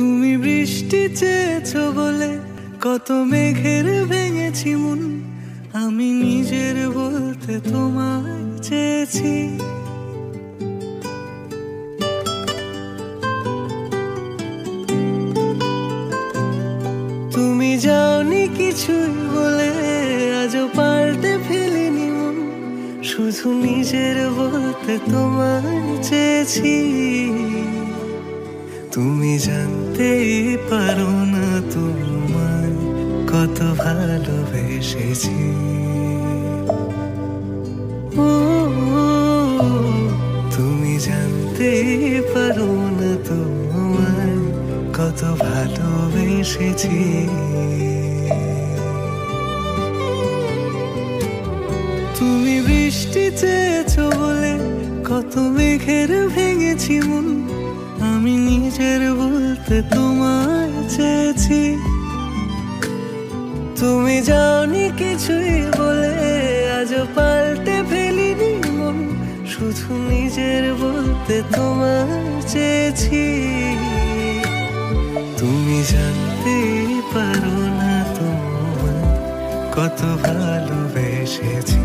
তুমি বৃষ্টি চেয়েছো বলে কত মেঘের ভেঙেছি মন, আমি নিজের বলতে তোমায় চেয়েছি। তুমি যাওনি কিছুই বলে আজও পাল্টে ফেলিনি মন, শুধু নিজের বলতে তোমায় চেয়েছি। তুমি জানতেই পারো না তোমায় কত ভালোবেসেছি। ও তুমি জানতেই পারো না তোমায় কত ভালোবেসেছি। তুমি বৃষ্টি চেয়েছো বলে কত মেঘের ভেঙেছি মন, আমি নিজের বলতে তোমায় চেয়েছি। তুমি যাওনি কিছুই বলে আজও পাল্টে ফেলিনি মন, শুধু নিজের বলতে তোমায় চেয়েছি। তুমি জানতে পারো না তোমায় কত ভালোবেসেছি।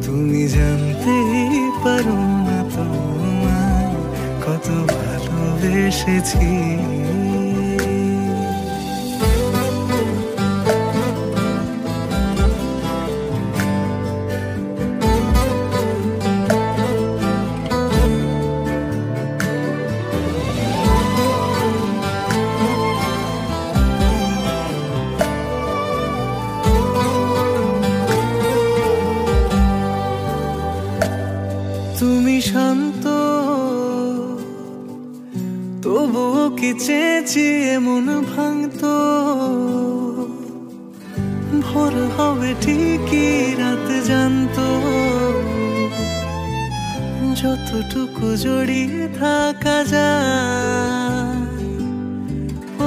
তুমি জানতে পারো না তোমায় কত ভালোবেসেছি। তুমি শান্ত তবুও কি চেয়েছি এমন ভাঙতো, ভোর হবে ঠিকই রাত জানতো, যতটুকু জড়িয়ে থাকা যায়।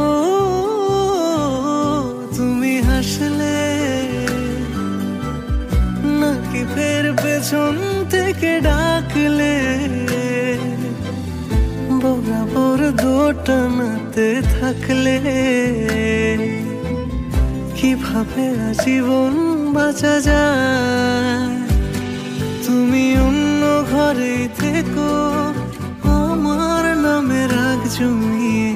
ও তুমি হাসলে নাকি ফের পেছন থেকে ডাকলে, বরাবর দোটানাতে থাকলে কিভাবে আজীবন বাঁচা যায়। তুমি অন্য ঘরে থেকো, আমার নামে রাগ জমিয়ে